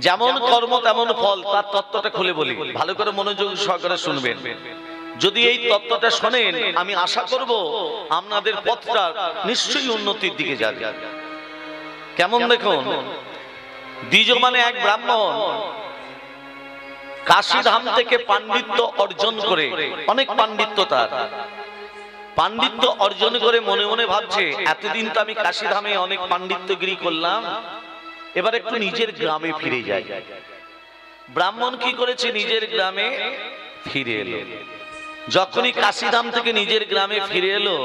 যেমন কর্ম তেমন ফল, তার তত্ত্বটা খুলে বলি, ভালো করে মনোযোগ সহকারে শুনবেন। যদি এই তত্ত্বটা শোনেন, আমি আশা করব আপনাদের পথটা নিশ্চয়ই উন্নতির দিকে যাবে। কেমন দেখুন, দ্বিজ মানে এক ব্রাহ্মণ কাশীধাম থেকে পাণ্ডিত্য অর্জন করে, অনেক পাণ্ডিত্য তার, পাণ্ডিত্য অর্জন করে মনে মনে ভাবছে এতদিন তো আমি কাশীধামে অনেক পাণ্ডিত্যগিরি করলাম, এবার একটু নিজের গ্রামে ফিরে যাই। ব্রাহ্মণ কি করেছে, নিজের গ্রামে ফিরে এলো। যখনই কাশীধাম থেকে নিজের গ্রামে ফিরে এলো,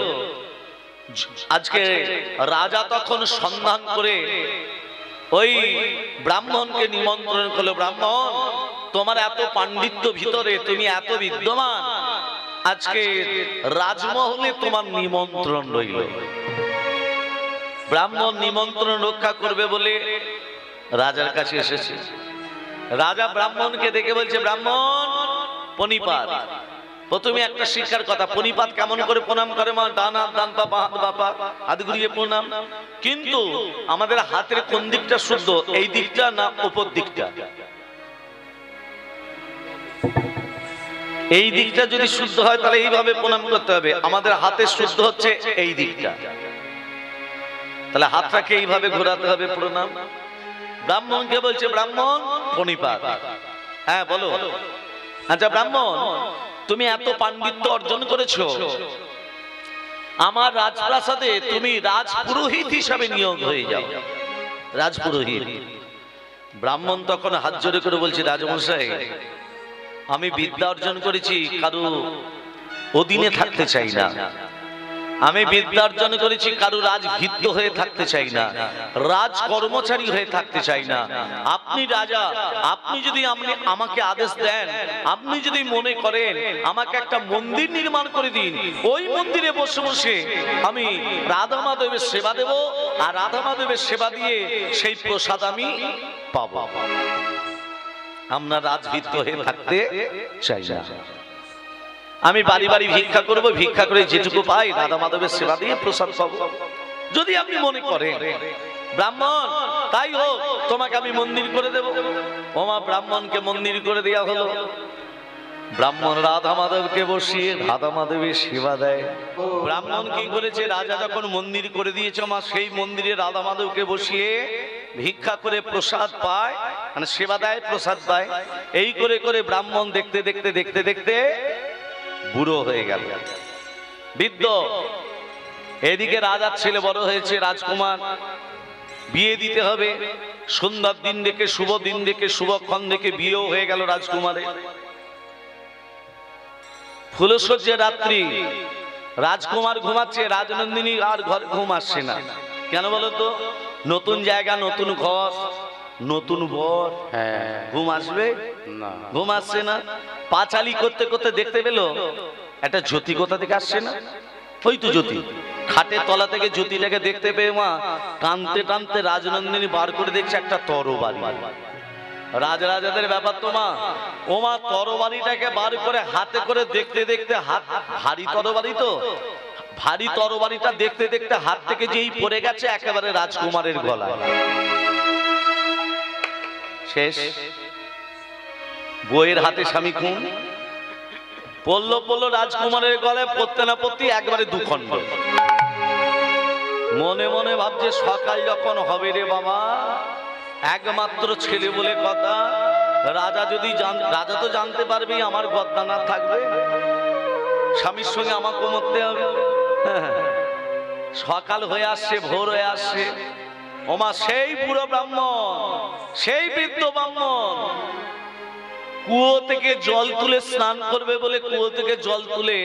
আজকে রাজা তখন সন্ধান করে ওই ব্রাহ্মণকে নিমন্ত্রণ করলো, ব্রাহ্মণ তোমার এত পাণ্ডিত্য ভিতরে, তুমি এত বিদ্যমান, আজকে রাজমহলে তোমার নিমন্ত্রণ রইল। ব্রাহ্মণ নিমন্ত্রণ রক্ষা করবে বলে রাজার কাছে এসেছে। রাজা ব্রাহ্মণকে দেখে বলছে, ব্রাহ্মণ পণিপাত। প্রথমে একটা শিক্ষার কথা, পণিপাত কেমন করে প্রণাম করে, মা ডান হাত ডান পা বাঁ হাত বাঁ পা, হাত ঘুরিয়ে প্রণাম। কিন্তু আমাদের হাতের কোন দিকটা শুদ্ধ, এই দিকটা না উপর দিকটা? এই দিকটা যদি শুদ্ধ হয় তাহলে এইভাবে প্রণাম করতে হবে। আমাদের হাতের শুদ্ধ হচ্ছে এই দিকটা, তাহলে হাতটাকে এইভাবে ঘোরাতে হবে প্রণাম। ব্রাহ্মণকে বলছে, ব্রাহ্মণ পণিপাত। হ্যাঁ বলো। আচ্ছা ব্রাহ্মণ, তুমি এত পাণ্ডিত্য অর্জন করেছো, আমার রাজপ্রাসাদে তুমি রাজপুরোহিত হিসাবে নিয়োগ হয়ে যাও, রাজপুরোহিত। ব্রাহ্মণ তখন হাত জোড়ে করে বলছে, রাজমশাই আমি বিদ্যা অর্জন করেছি, কারো অধীনে থাকতে চাই না। আমি বিদ্যা অর্জন করেছি, কারো রাজভিত্ত হয়ে থাকতে চাই না, রাজ কর্মচারী হয়ে থাকতে চাই না। আপনি রাজা, আপনি যদি আমাকে আদেশ দেন, আপনি যদি মনে করেন আমাকে একটা মন্দির নির্মাণ করে দিন, ওই মন্দিরে বসে বসে আমি রাধা মাধবের সেবা দেব, আর রাধা মাধবের সেবা দিয়ে সেই প্রসাদ আমি পাবো। আমরা রাজভিত্ত হয়ে থাকতে চাই না। আমি বাড়ি বাড়ি ভিক্ষা করব, ভিক্ষা করে যেটুকু পাই রাধা মাধবের সেবা দিয়ে প্রসাদ পাবো, যদি আপনি মনে করেন। ব্রাহ্মণ, তাই হোক, তোমাকে আমি মন্দির করে দেব। ওমা ব্রাহ্মণকে মন্দির করে দেওয়া হলো। ব্রাহ্মণ রাধা মাধবকে বসিয়ে রাধা মাধবের সেবা দেয়। ব্রাহ্মণ কি করেছে, রাজা যখন মন্দির করে দিয়েছে, মা সেই মন্দিরে রাধা মাধবকে বসিয়ে ভিক্ষা করে প্রসাদ পায়, মানে সেবা দেয়, প্রসাদ পায়। এই করে করে ব্রাহ্মণ দেখতে দেখতে দেখতে দেখতে বুড়ো হয়ে গেল, বৃদ্ধ। এদিকে রাজার ছেলে বড় হয়েছে, রাজকুমার, বিয়ে দিতে হবে। সুন্দর দিন দেখে, শুভ দিন দেখে, শুভক্ষণ দেখে বিয়েও হয়ে গেল রাজকুমারের। ফুলসজ্জা রাত্রি, রাজকুমার ঘুমাচ্ছে, রাজনন্দিনী আর ঘরে ঘুম আসছে না। কেন বলতো? নতুন জায়গা, নতুন ঘর, নতুন বর, ঘুম আসবে না, ঘুম আসছে না। পাঁচালি করতে করতে দেখতে পেল একটা জ্যোতি কোথা থেকে আসছে না, ওই তো জ্যোতি। খাটের তলা থেকে জ্যোতিটাকে দেখতে পেয়ে মা কানতে টানতে রাজনন্দিনী বার করে দেখছে একটা তরবারি। রাজাদের ব্যাপার তো মা, ও মা তরবারিটাকে বার করে হাতে করে দেখতে দেখতে, হাত ভারী তরবারি তো, ভারী তরবারিটা দেখতে দেখতে হাত থেকে যেই পড়ে গেছে একেবারে রাজকুমারের গলায়। শেষ। বইয়ের হাতে স্বামী খুন, পড়লো পড়লো রাজকুমারের গলায়, পড়তে না পড়তে একবারে দুখণ্ড। মনে মনে ভাবছে সকাল যখন হবে রে বাবা, একমাত্র ছেলে বলে কথা, রাজা যদি রাজা তো জানতে পারবে আমার গদ্দানা থাকবে, স্বামীর সঙ্গে আমাকে মরতে হবে। সকাল হয়ে আসছে, ভোর হয়ে আসছে। ওমা সেই বুড়ো ব্রাহ্মণ, সেই বৃদ্ধ ব্রাহ্মণ কুয়ো থেকে জল তুলে স্নান করবে বলে, কুয়ো থেকে জল তুলে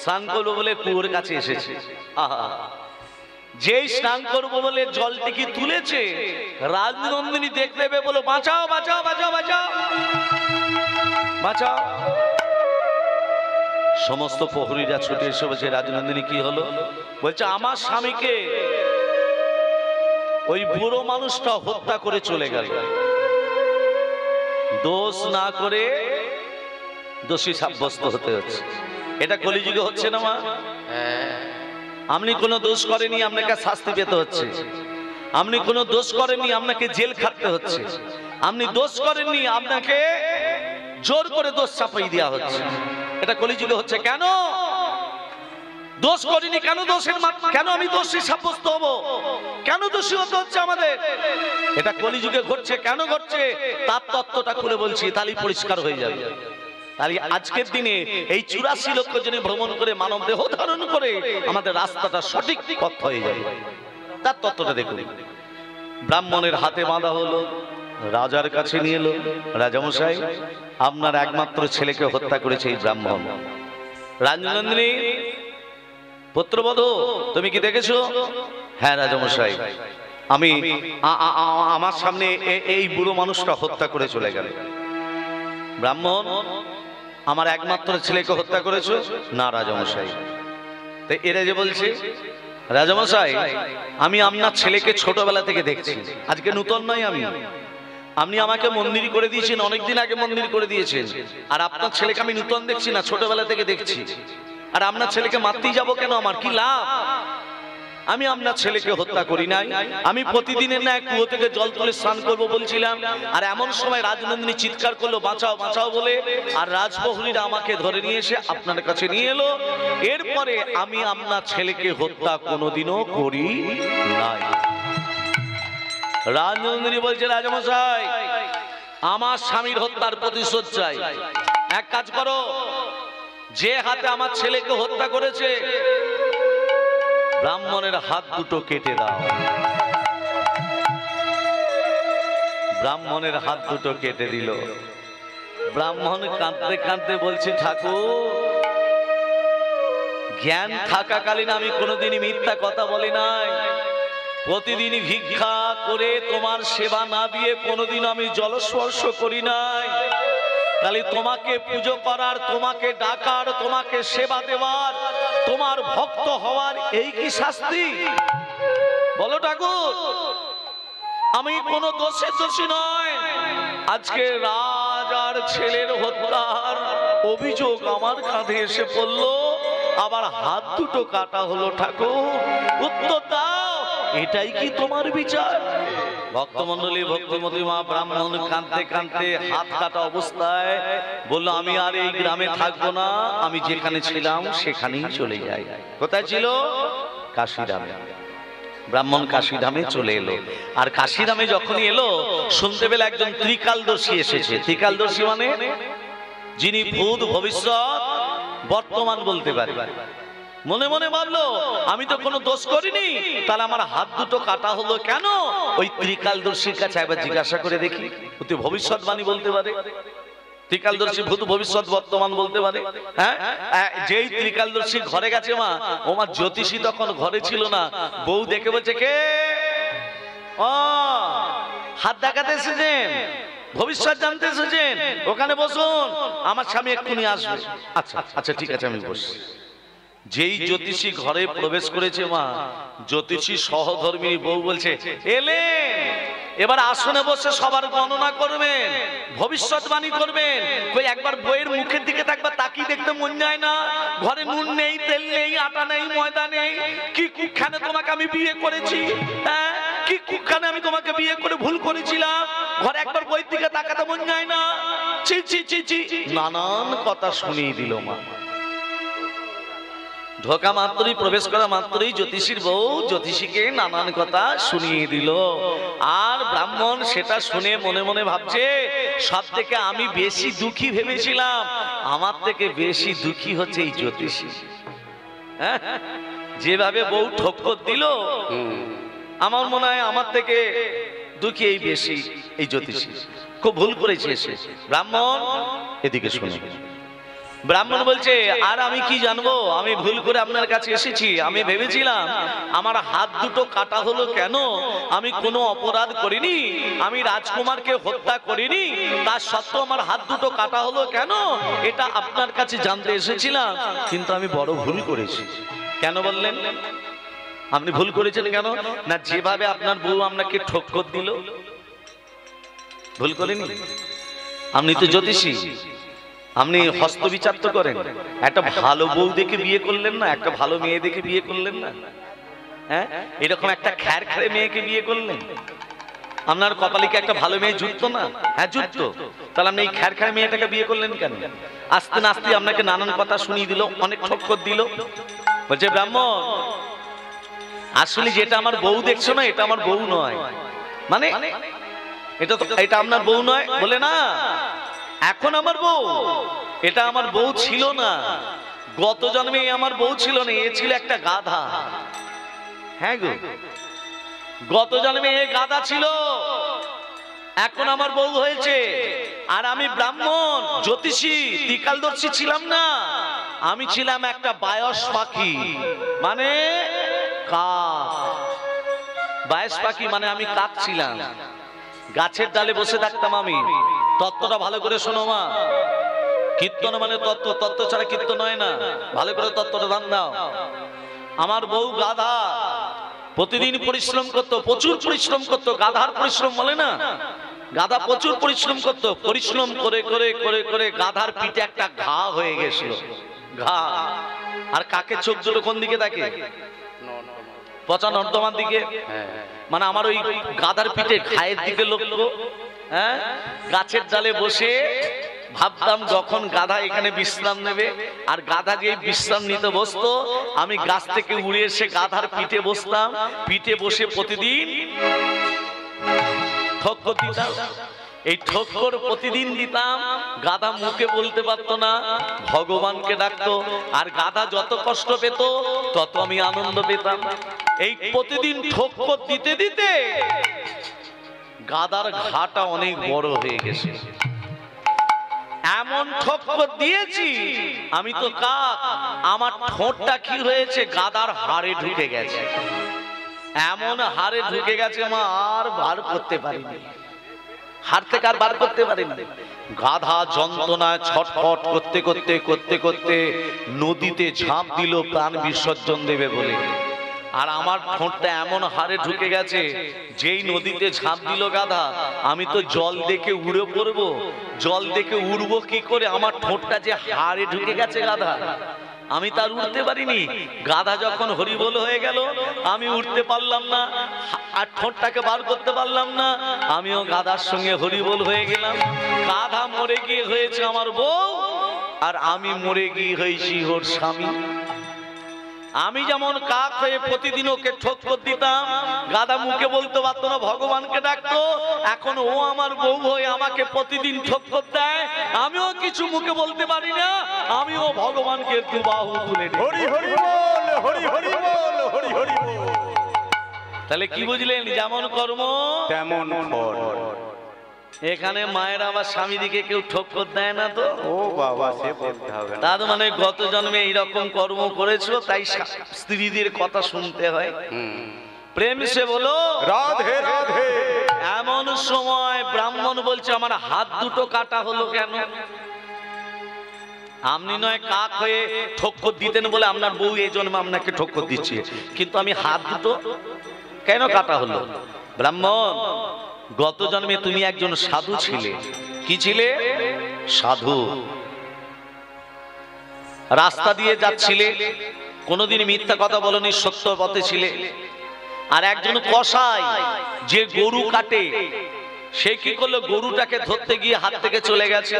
স্নান করবে বলে কুয়োর কাছে এসেছে। আহা, যেই স্নান করবো বলে জলটিকে তুলেছে, রাজনন্দিনী দেখতে পেয়ে বলো, বাঁচাও বাঁচাও বাঁচাও বাঁচাও বাঁচাও। সমস্ত প্রহরীরা ছুটে এসে বলছে, রাজনন্দিনী কি হলো? বলছে আমার স্বামীকে ওই বুড়ো মানুষটা হত্যা করে চলে গেল। দোষ না করে দোষী সাব্যস্ত হতে হচ্ছে। এটা কলিযুগে হচ্ছে না মা? আপনি কোনো দোষ করেনি, আপনাকে শাস্তি পেতে হচ্ছে। আপনি কোনো দোষ করেননি, আপনাকে জেল খাটতে হচ্ছে। আপনি দোষ করেননি, আপনাকে জোর করে দোষ চাপাই দেওয়া হচ্ছে। এটা কলিযুগে হচ্ছে। কেন দোষ করিনি, কেন দোষের কেন আমি দোষী সাব্যস্ত হব, কেন দোষী হতে হচ্ছে আমাদের? এটা কলিযুগে ঘটছে। কেন ঘটছে তার তত্ত্বটা খুলে বলছি, তাহলে পরিষ্কার হয়ে যাবে। তাহলে আজকের দিনে এই 84 লক্ষ জনে ভ্রমণ করে মানব দেহ ধারণ করে আমাদের রাস্তাটা সঠিক পথ হয়ে যাবে। তার তত্ত্বটা দেখুন। ব্রাহ্মণের হাতে বাঁধা হলো, রাজার কাছে নিয়ে এলো। রাজামশাই, আপনার একমাত্র ছেলেকে হত্যা করেছে এই ব্রাহ্মণ। রাজনন্দিনী পুত্রবধূ, তুমি কি দেখেছো? হ্যাঁ রাজামশাই, আমি আমার সামনে এই বুড়ো মানুষটা হত্যা করে চলে গেল। ব্রাহ্মণ, আমার একমাত্র ছেলেকে হত্যা করেছো? না রাজামশাই। তো এরা যে বলছে, রাজামশাই আমি আপনার ছেলেকে ছোটবেলা থেকে দেখছি, আজকে নূতন নয়। আপনি আমাকে মন্দির করে দিয়েছেন, অনেকদিন আগে মন্দির করে দিয়েছেন। আর আপনার ছেলেকে আমি নূতন দেখছি না, ছোটবেলা থেকে দেখছি। আর আপনার ছেলেকে মারতেই যাবো কেন? আমার কি লাভ? আমি আপনার ছেলেকে হত্যা করি নাই। আমি প্রতিদিনের না কুয়ো থেকে জল তুলে স্নান করবো বলছিলাম। আর এমন সময় রাজনন্দিনী চিৎকার করলো, বাঁচাও বাঁচাও বলে। আর রাজপ্রহরীরা আমাকে ধরে নিয়ে এসে আপনার কাছে নিয়ে এলো। এরপরে আমি আপনার ছেলেকে হত্যা কোনোদিনও করি নাই। রাজনন্দিনী বলছে, রাজামশাই আমার স্বামীর হত্যার প্রতিশোধ চাই। এক কাজ করো, যে হাতে আমার ছেলেকে হত্যা করেছে ব্রাহ্মণের হাত দুটো কেটে দাও। ব্রাহ্মণের হাত দুটো কেটে দিল। ব্রাহ্মণ কাঁদতে কাঁদতে বলছে, ঠাকুর জ্ঞান থাকাকালীন আমি কোনোদিনই মিথ্যা কথা বলি নাই। প্রতিদিনই ভিক্ষা করে তোমার সেবা না দিয়ে কোনোদিন আমি জলস্পর্শ করি নাই। তাহলে তোমাকে পুজো করার, তোমাকে ডাকার, তোমাকে সেবা দেওয়ার, তোমার ভক্ত হওয়ার এই কি শাস্তি? বলো ঠাকুর, আমি কোনো দোষের দোষী নয়। আজকে রাজার ছেলের হত্যার অভিযোগ আমার কাঁধে এসে পড়লো, আবার হাত দুটো কাটা হলো। ঠাকুর উত্তর দাও, এটাই কি তোমার বিচার? ভক্তমন্ডলী, ভক্তিমতী মা ব্রাহ্মণ কাঁদতে কাঁদতে হাত কাটা অবস্থায় বললো, আমি আর এই গ্রামে থাকবো না, আমি যেখানে ছিলাম সেখানেই চলে যাই। কোথায় ছিল? কাশীধামে। ব্রাহ্মণ কাশীধামে চলে এলো। আর কাশীধামে যখনই এলো, শুনতে পেলে একজন ত্রিকালদর্শী এসেছে। ত্রিকালদর্শী মানে যিনি ভূত, ভবিষ্যৎ, বর্তমান বলতে পারে। মনে মনে ভাবলো, আমি তো কোনো দোষ করিনি, তাহলে আমার হাত দুটো কাটা হলো কেন? ওই ত্রিকালদর্শীর কাছে একবার জিজ্ঞাসা করে দেখি, তুই ভবিষ্যৎবাণী বলতে পারে? ত্রিকালদর্শী ভূত, ভবিষ্যৎ, বর্তমান বলতে পারে। হ্যাঁ, যেই ত্রিকালদর্শী ঘরে গেছে মা, ও মা জ্যোতিষী তখন ঘরে ছিল না। বউ দেখে বলছে, কে? ও হাত দেখাতে এসেছেন, ভবিষ্যৎ জানতে এসেছেন, ওখানে বসুন, আমার স্বামী এক্ষুনি আসবে। আচ্ছা আচ্ছা ঠিক আছে, আমি বসছি। যেই জ্যোতিষী ঘরে প্রবেশ করেছে মা, জ্যোতিষী সহধর্মিনী বউ বলছে, এলে এবার আসনে বসে সবার গণনা করবেন, ভবিষ্যৎবাণী করবেন। কই একবার বইয়ের মুখের দিকে একবার তাকিয়ে দেখতে মন যায় না? ঘরে নুন নেই, তেল নেই, আটা নেই, ময়দা নেই। কি কুখানে তোমাকে আমি বিয়ে করেছি? হ্যাঁ, কি কুখানে আমি তোমাকে বিয়ে করে ভুল করেছিলাম? ঘরে একবার বইয়ের দিকে তাকাতে মন যায় না? চি চি চি চি, নানান কথা শুনিয়ে দিল মা। ঢোকা মাত্রই, প্রবেশ করা মাত্রই জ্যোতিষীর বউ জ্যোতিষীকে নানান কথা শুনিয়ে দিল। আর ব্রাহ্মণ সেটা শুনে মনে মনে ভাবছে, সব থেকে আমি বেশি দুঃখী ভেবেছিলাম, আমার থেকে বেশি দুঃখী হচ্ছে এই জ্যোতিষী। হ্যাঁ, যেভাবে বউ ঠক্কর দিল, আমার মনে হয় আমার থেকে দুঃখী এই বেশি এই জ্যোতিষী। খুব ভুল করেছে এসে। ব্রাহ্মণ এদিকে শুনে। ব্রাহ্মণ বলছে, আর আমি কি জানবো, আমি ভুল করে আপনার কাছে এসেছি। আমি ভেবেছিলাম আমার হাত দুটো কাটা হলো কেন? আমি কোনো অপরাধ করিনি, আমি রাজকুমারকে হত্যা করিনি, তার সত্ত্বেও আমার হাত দুটো কাটা হলো কেন? এটা আপনার কাছে জানতে এসেছিলাম, কিন্তু আমি বড় ভুল করেছি। কেন বললেন? আপনি ভুল করেছেন কেন? না, যেভাবে আপনার বউ আপনাকে ঠক্কর দিল, ভুল করেনি? আপনি তো জ্যোতিষী, আপনি হস্তবিচার তো করেন, একটা ভালো বউ দেখে বিয়ে করলেন না, একটা ভালো মেয়ে দেখে বিয়ে করলেন না, হ্যাঁ এরকম একটা খ্যার খ্যারে মেয়েকে বিয়ে করলেন, আপনার কপালে কি একটা ভালো মেয়ে জুটতো না? হ্যাঁ জুটতো। তাহলে আপনি এই খ্যার খ্যার মেয়েটাকে বিয়ে করলেন কেন? আস্তে না আস্তে আপনাকে নানান কথা শুনিয়ে দিল, অনেক ঠক্কর দিল, বলছে ব্রাহ্মণ আসলে যেটা আমার বউ দেখছো না এটা আমার বউ নয়, মানে এটা আপনার বউ নয়, বলে না এখন আমার বউ, এটা আমার বউ ছিল না, গত জন্মে আমার বউ ছিল না, এ ছিল একটা গাধা। হ্যাঁ গো, গত জন্মে এ গাধা ছিল, এখন আমার বউ হয়েছে। আর আমি ব্রাহ্মণ জ্যোতিষী ত্রিকালদর্শী ছিলাম না, আমি ছিলাম একটা বায়স পাখি, মানে কাক। বায়স পাখি মানে আমি কাক ছিলাম, গাছের ডালে বসে থাকতাম আমি। তত্ত্বটা ভালো করে শোনো মা, কীর্তন মানে তত্ত্ব, তত্ত্ব ছাড়া কীর্তন হয় না, ভালো করে তত্ত্বটা ধ্যান দাও। আমার বউ গাধা, প্রতিদিন পরিশ্রম করতো, প্রচুর পরিশ্রম করতো, গাধার পরিশ্রম বলে না, গাধা প্রচুর পরিশ্রম করতো, পরিশ্রম করে করে করে করে গাধার পিঠে একটা ঘা হয়ে গেছিল, ঘা। আর কাকের চোখ দুটো কোন দিকে থাকে? পচা নর্দমার দিকে, মানে আমার ওই গাধার পিঠে ঘায়ের দিকে লক্ষ্য। হ্যাঁ, গাছের ডালে বসে ভাবতাম যখন গাধা এখানে বিশ্রাম নেবে, আর গাধা যে বিশ্রাম নিতে বসতো, আমি গাছ থেকে উড়ে এসে গাধার পিঠে বসতাম, পিঠে বসে প্রতিদিন ঠক্কর দিতাম। এই ঠক্কর প্রতিদিন দিতাম, গাধা মুখে বলতে পারতো না, ভগবানকে ডাকতো, আর গাধা যত কষ্ট পেত তত আমি আনন্দ পেতাম। এই প্রতিদিন ঠক্কর দিতে দিতে গাধার ঘাটা অনেক বড় হয়ে গেছে। এমন ঠক্কর দিয়েছি আমি তো কাক, আমার ঠোঁটটা কি হয়েছে, গাধার হাড়ে ঢুকে গেছে, এমন হাড়ে ঢুকে গেছে মা আর বার করতে পারিনি, হাড় থেকে আর বার করতে পারিনি। গাধা যন্ত্রণায় ছটফট করতে করতে করতে করতে নদীতে ঝাঁপ দিল প্রাণ বিসর্জন দেবে বলে। আর আমার ঠোঁটটা এমন হাড়ে ঢুকে গেছে, যেই নদীতে ঝাঁপ দিল গাধা, আমি তো জল দেখে উড়ে পড়বো, জল দেখে উড়বো কি করে, আমার ঠোঁটটা যে হাড়ে ঢুকে গেছে গাধা, আমি তার উঠতে পারিনি। গাধা যখন হরিবোল হয়ে গেল, আমি উঠতে পারলাম না, আর ঠোঁটটাকে বার করতে পারলাম না, আমিও গাধার সঙ্গে হরিবোল হয়ে গেলাম। গাধা মরে গিয়ে হয়েছে আমার বউ, আর আমি মরে গিয়ে হয়েছি ওর স্বামী। আমি যেমন কাক হয়ে প্রতিদিন ওকে ঠক্কর দিতাম, গাধা মুখে বলতে পারতো না, ভগবানকে ডাকতো, এখন ও আমার বউ হয়ে আমাকে প্রতিদিন ঠক্কর দেয়, আমিও কিছু মুখে বলতে পারি না, আমিও ভগবানকে দুবাহু তুলে দিই। হরি হরি বল, হরি হরি বল, হরি হরি বল। তাহলে কি বুঝলেন, যেমন কর্ম তেমন ফল। এখানে মায়ের আবার স্বামী দিকে কেউ ঠক্কর দেয় না তো, ও বাবা সে বলতে হবে না, তার মানে গত জন্মে এইরকম কর্ম করেছো, তাই স্ত্রীদের কথা শুনতে হয়। প্রেম সে বলো রাধে রাধে। এমন সময় ব্রাহ্মণ বলছে আমার হাত দুটো কাটা হলো কেন? আপনি নয় কাক হয়ে ঠক্কর দিতেন বলে আপনার বউ এই জন্মে আপনাকে ঠক্কর দিচ্ছে, কিন্তু আমি হাত দুটো কেন কাটা হলো? ব্রাহ্মণ, গত জন্মে তুমি একজন সাধু ছিলে। কি ছিলে? সাধু। রাস্তা দিয়ে যাচ্ছিলে, কোনোদিন মিথ্যা কথা বলনি, সত্য পথে ছিলে। আর একজন কসাই যে গরু কাটে, সে কি করলো, গরুটাকে ধরতে গিয়ে হাত থেকে চলে গেছে,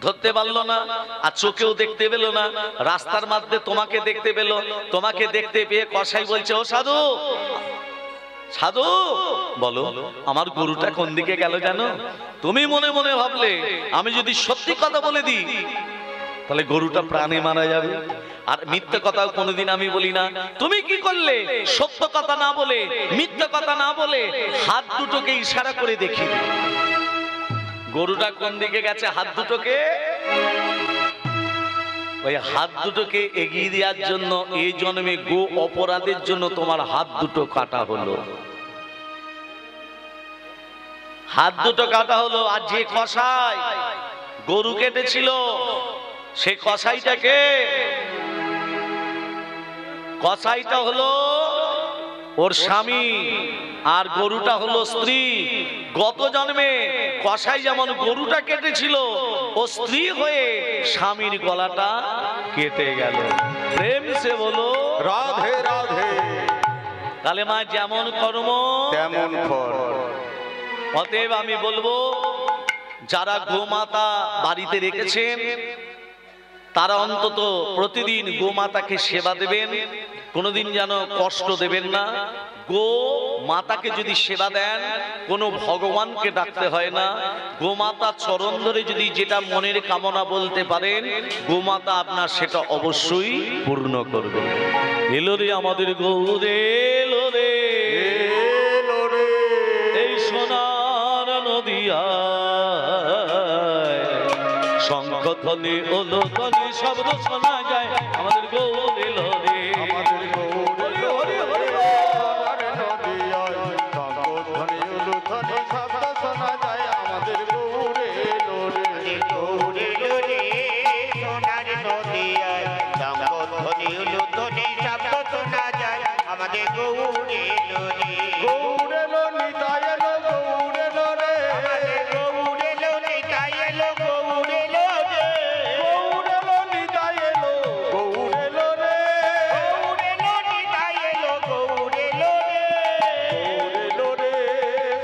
ধরতে পারলো না, আর চোখেও দেখতে পেল না, রাস্তার মধ্যে তোমাকে দেখতে পেল, তোমাকে দেখতে পেয়ে কসাই বলছে, ও সাধু, সাধু বলো আমার গরুটা কোন দিকে গেল জানো? তুমি মনে মনে ভাবলে আমি যদি সত্যি কথা বলে দিই তাহলে গরুটা প্রাণে মারা যাবে, আর মিথ্যে কথাও কোনোদিন আমি বলি না। তুমি কি করলে, সত্য কথা না বলে, মিথ্যে কথা না বলে হাত দুটোকে ইশারা করে দেখি গরুটা কোন দিকে গেছে। হাত দুটোকে, ওই হাত দুটোকে এগিয়ে দেওয়ার জন্য এই জন্মে গো অপরাধের জন্য তোমার হাত দুটো কাটা হলো, হাত দুটো কাটা হলো। আর যে কসাই গরু কেটেছিল, সে কসাইটা হলো ওর স্বামী, আর গরুটা হলো স্ত্রী। গত জন্মে কসাই যেমন গরুটা কেটেছিল, ও স্ত্রী হয়ে স্বামীর গলাটা কেটে গেল। প্রেম সে বলো রাধে রাধে। তাহলে মা যেমন কর্ম তেমন ফল। অতএব আমি বলবো, যারা গোমাতা বাড়িতে রেখেছেন তারা অন্তত প্রতিদিন গোমাতাকে সেবা দেবেন, কোনোদিন যেন কষ্ট দেবেন না। গো মাতাকে যদি সেবা দেন, কোনো ভগবানকে ডাকতে হয় না। গোমাতা চরণ ধরে যদি যেটা মনের কামনা বলতে পারেন, গোমাতা আপনার সেটা অবশ্যই পূর্ণ করবে। এলো রে আমাদের গৌরে, এলো রে, এলো রে এই সোনার নদিয়া, শঙ্খ ধ্বনি ওলো ধ্বনি শব্দ শোনা যায়, আমাদের গৌর এলো রে। আমাদের গৌরে হরি হরি সোনার নদিয়ায়, শঙ্খধ্বনি উলুধ্বনি শব্দ শোনা যায়, আমাদের গৌরে এলো রে। গৌরে এলো রে সোনার নদিয়ায়, শঙ্খধ্বনি উলুধ্বনি শব্দ শোনা যায়, আমাদের গৌরে এলো রে। গৌরে এলো নিতাই এলো, গৌরে এলো রে। আমাদের গৌরে এলো নিতাই এলো, গৌরে এলো রে। গৌরে এলো নিতাই এলো, গৌরে এলো রে। গৌরে এলো নিতাই এলো, গৌরে এলো রে। গৌরে এলো রে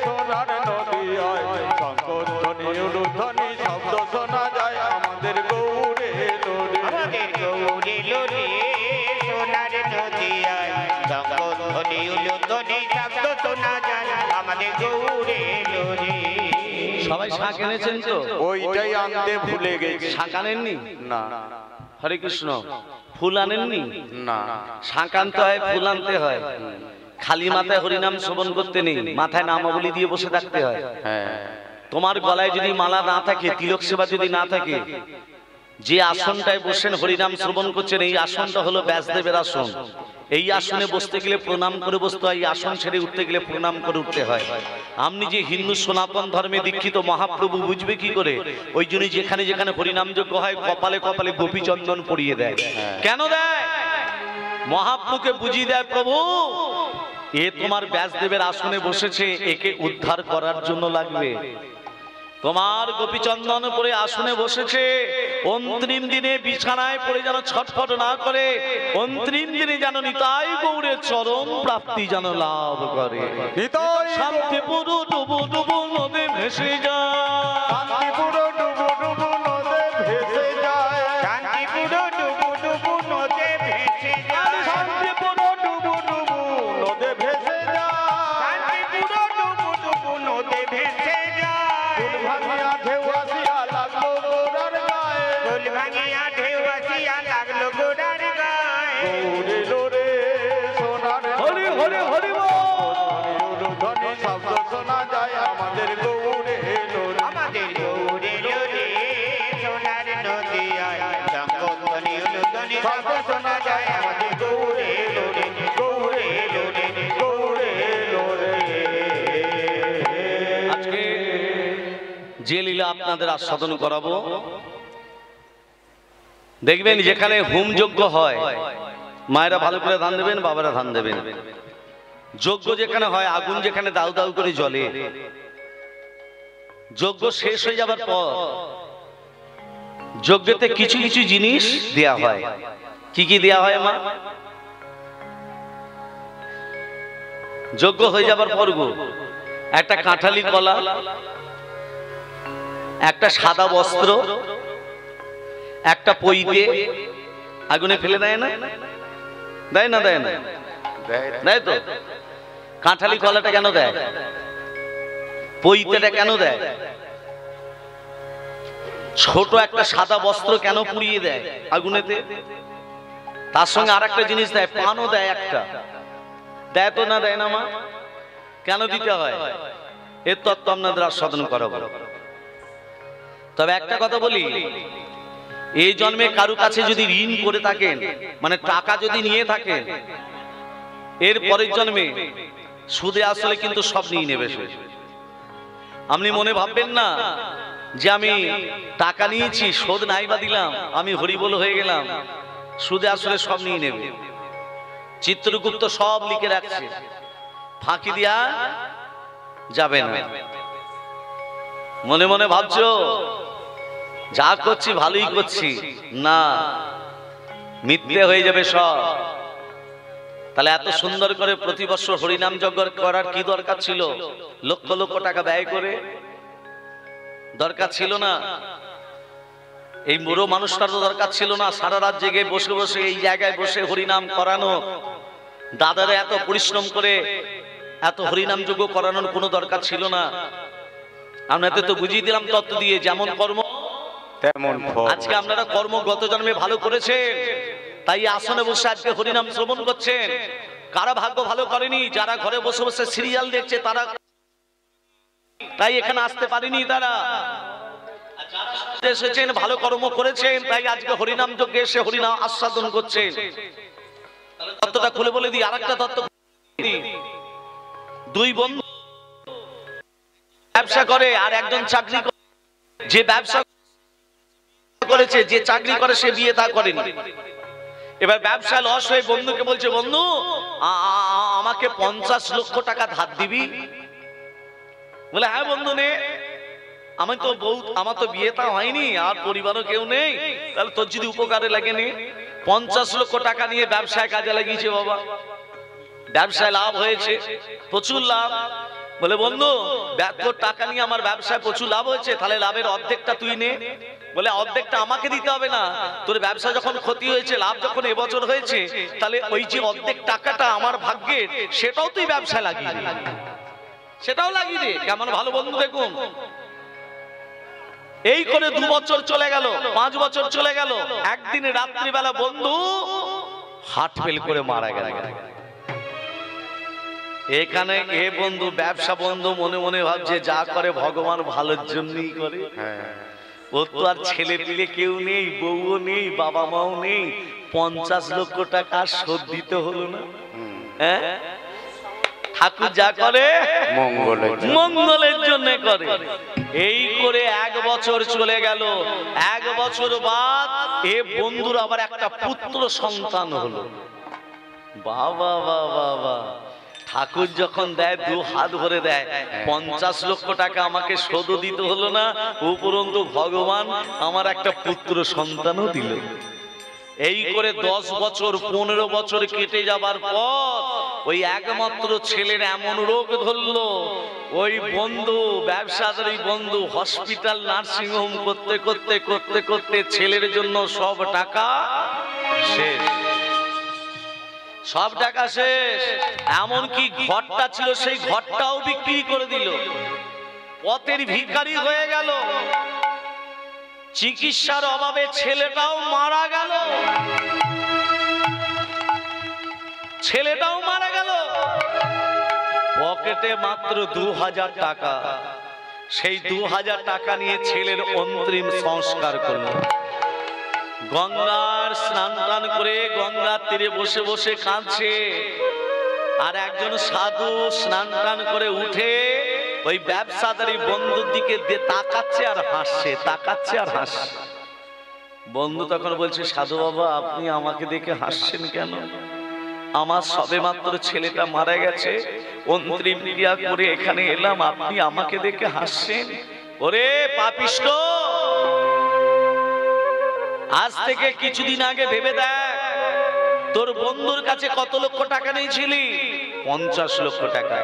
সোনার নদিয়ায়, শঙ্খধ্বনি উলুধ্বনি শব্দ শোনা যায়, আমাদের গৌরে এলো রে। আমাদের গৌরে এলো রে সোনার নদিয়ায়, শঙ্খধ্বনি উলুধ্বনি শব্দ শোনা যায়, আমাদের গৌরে এলো রে। সবাই শাঁখ এনেছেন তো? ওইটাই আনতে ভুলে গেছি। শাঁখ আনেননি? না হরে কৃষ্ণ। ফুল আনেননি? না। শাঁখ আনতে হয়, ফুল আনতে হয়। খালি মাথায় হরিনাম শ্রবণ করতে নেই, মাথায় নামাবলী দিয়ে বসে থাকতে হয়। হ্যাঁ। তোমার গলায় যদি মালা না থাকে, তিলক সেবা যদি না থাকে, যে আসনটায় বসেন হরিনাম শ্রবণ করছেন, এই আসনটা হলো ব্যাসদেবের আসন। এই আসনে বসতে গেলে প্রণাম করে বসতে হয়, এই আসন ছেড়ে উঠতে গেলে প্রণাম করে উঠতে হয়। আপনি যে হিন্দু সনাতন ধর্মে দীক্ষিত, মহাপ্রভু বুঝবে কি করে? ওই জন্য যেখানে যেখানে হরিনাম যজ্ঞ হয়, কপালে কপালে গোপীচন্দন পরিয়ে দেয়। কেন দেয়? মহাপ্রভুকে বুঝিয়ে দেয়, প্রভু এ তোমার ব্যাসদেবের আসনে বসেছে, একে উদ্ধার করার জন্য লাগবে। তোমার গোপীচন্দন পরে আসনে বসেছে, অন্তিম দিনে বিছানায় পড়ে যেন ছটফট না করে, অন্তিম দিনে যেন নিতাই গৌরের চরণ প্রাপ্তি যেন লাভ করে। নিতাই শান্তিপুর ডুবু ডুবু নদে ভেসে যায়, শান্তিপুর ডুবু ডুবু নদে ভেসে যায়। শান্তিপুর ডুবু ডুবু নদে ভেসে যায়, শান্তিপুর ডুবু ডুবু নদে ভেসে যায়। শান্তিপুর ডুবু ডুবু নদে ভেসে যায়। ফুল ভাঙিয়া ঢেউ আসিয়া লাগলো গোরার গায়ে। ফুল ভাঙিয়া ঢেউ আসিয়া লাগলো গোরার গায়ে। গৌরে এলো রে সোনার হরি হরি হরি বল। উলুধ্বনি শব্দ শোনা যায়, আমাদের গৌরে এলো রে। আমাদের গৌরে এলো রে সোনার নদিয়ায়, শঙ্খধ্বনি উলুধ্বনি শব্দ শোনা যায়, আমাদের গৌরে এলো রে, গৌরে এলো রে, গৌরে এলো রে। আজকে যে লীলা আপনাদের আস্বাদন করাবো, দেখবেন যেখানে হোম যজ্ঞ হয়, মায়েরা ভালো করে ধান দেবেন, বাবারা ধান দেবেন। যজ্ঞ যেখানে হয়, আগুন যেখানে দাউ দাউ করে জ্বলে, যজ্ঞ শেষ হয়ে যাবার পর যজ্ঞতে কিছু কিছু জিনিস দেয়া হয়। কি কি দেয়া হয় মা? যজ্ঞ হয়ে যাবার পর গো, একটা কাঁঠালি কলা, একটা সাদা বস্ত্র, একটা পইতে আগুনে ফেলে দেয় না? দেয় না? দেয় না? দেয় তো। কাঁঠালি কলাটা কেন দেয়? পইতেটা কেন দেয়? ছোট একটা সাদা বস্ত্র কেন পুড়িয়ে দেয় আগুনেতে? তার সঙ্গে আর একটা জিনিস দেয়, পানও দেয় একটা। দেয় তো না? দেয় না মা? কেন দিতে হয়? এর তত্ত্ব আপনাদের আস্বাদন করাবো। তবে একটা কথা বলি, এই জন্মে কারু কাছে যদি ঋণ করে থাকেন, মানে টাকা যদি নিয়ে থাকেন, এর পরের জন্মে সুদে আসলে কিন্তু সব নিয়ে নেবে সে। আপনি মনে ভাববেন না যে আমি টাকা নিয়েছি, শোধ নাই বা দিলাম, আমি হরিবোল হয়ে গেলাম। সুদে আসলে সব নিয়ে নেবে। চিত্রগুপ্ত সব লিখে রাখছে, ফাঁকি দিয়া যাবে না। মনে মনে ভাবছো যা করছি ভালোই করছি, না, মিথ্যে হয়ে যাবে সব। তাহলে এত সুন্দর করে প্রতি বছর হরিনাম যজ্ঞ করার কি দরকার ছিল? লক্ষ লক্ষ টাকা ব্যয় করে দরকার ছিল না। এই বুড়ো মানুষটার তো দরকার ছিল না সারা রাত জেগে বসে বসে এই জায়গায় বসে হরিনাম করানো। দাদারা এত পরিশ্রম করে এত হরিনাম যজ্ঞ করানোর কোনো দরকার ছিল না। আপনাদের তো বুঝিয়ে দিলাম তত্ত্ব দিয়ে, যেমন কর্ম তেমন ফল। আজকে আপনারা কর্ম গত জন্মে ভালো করেছেন, তাই আসনে বসে আজকে হরিনাম শ্রবণ করছেন। কারা ভাগ্য ভালো করেনি, যারা ঘরে বসে বসে সিরিয়াল দেখছে তারা, তাই এখানে আসতে পারেনি। তারা এসেছেন, ভালো কর্ম করেছেন, তাই আজকে হরিনাম যজ্ঞে এসে হরিনাম আস্বাদন করছেন। তত্ত্বটা খুলে বলে দিই, আরেকটা তত্ত্ব। দুই বন্ধু ব্যবসা করে আর একজন চাকরি করে। যে ব্যবসা করেছে, যে চাকরি করে, সে বিয়ে তা করেনি। এবার ব্যবসা লস হয়ে বন্ধুকে বলছে, বন্ধু আমাকে 50 লক্ষ টাকা ধার দিবি? বলে হ্যাঁ বন্ধু নে, আমার তো বিয়ে তা হয়নি আর পরিবারও কেউ নেই, তাহলে তোর যদি উপকারে লাগে নে। 50 লক্ষ টাকা নিয়ে ব্যবসায় কাজে লাগিয়েছে বাবা, ব্যবসায় লাভ হয়েছে, প্রচুর লাভ। বলে বন্ধু তোর টাকা নিয়ে আমার ব্যবসায় প্রচুর লাভ হয়েছে, তাহলে লাভের অর্ধেকটা তুই নে। বলে অর্ধেকটা আমাকে দিতে হবে না, তোর ব্যবসা যখন ক্ষতি হয়েছে, লাভ যখন এবছর হয়েছে, তাহলে ওই যে অর্ধেক টাকাটা আমার ভাগ্যের, সেটাও তুই ব্যবসায় লাগিয়ে দে, সেটাও লাগিয়ে দে। কেমন ভালো বন্ধু দেখুন। এই করে 2 বছর চলে গেল, 5 বছর চলে গেল। একদিন রাত্রিবেলা বন্ধু হার্ট ফেল করে মারা গেল। এখানে এ বন্ধু ব্যবসা বন্ধু মনে মনে ভাবছে যা করে ভগবান ভালোর জন্যই করে। ওর তো আর ছেলে পিলে কেউ নেই, বউও নেই, বাবা মাও নেই, 50 লক্ষ টাকা শোধ দিতে হলো না। হ্যাঁ, ঠাকুর যা করে মঙ্গলের জন্য করে। এই করে 1 বছর চলে গেল। 1 বছর বাদ এ বন্ধুর আবার একটা পুত্র সন্তান হলো। বাবা বাবা বাবা, ঠাকুর যখন দেয় 2 হাত ভরে দেয়। 50 লক্ষ টাকা আমাকে শোধ দিতে হলো না, উপরন্তু ভগবান আমার একটা পুত্র সন্তানও দিল। এই করে 10 বছর 15 বছর কেটে যাবার পর ওই একমাত্র ছেলের এমন রোগ ধরলো, ওই বন্ধু ব্যবসাদার এই বন্ধু হসপিটাল নার্সিং হোম করতে করতে করতে করতে ছেলের জন্য সব টাকা শেষ, সব টাকা শেষ। এমনকি ঘরটা ছিল সেই ঘরটাও বিক্রি করে দিল, পথের ভিখারি হয়ে গেল। চিকিৎসার অভাবে ছেলেটাও মারা গেল, ছেলেটাও মারা গেল। পকেটে মাত্র 2000 টাকা। সেই 2000 টাকা নিয়ে ছেলের অন্তিম সংস্কার করলো। গঙ্গার স্নান টান করে গঙ্গার তীরে বসে বসে কাঁদছে। আর একজন সাধু স্নান টান করে উঠে ওই ব্যবসাদারি বন্ধুর দিকে তাকাচ্ছে আর হাসছে, তাকাচ্ছে আর হাসছে। বন্ধু তখন বলছে, সাধু বাবা আপনি আমাকে দেখে হাসছেন কেন? আমার সবে মাত্র ছেলেটা মারা গেছে, অন্তিম ক্রিয়া করে এখানে এলাম, আপনি আমাকে দেখে হাসছেন? ওরে পাপিষ্ঠ, আজ থেকে কিছুদিন আগে ভেবে দেখ, তোর বন্ধুর কাছে কত লক্ষ টাকা নিয়েছিলি? 50 লক্ষ টাকা।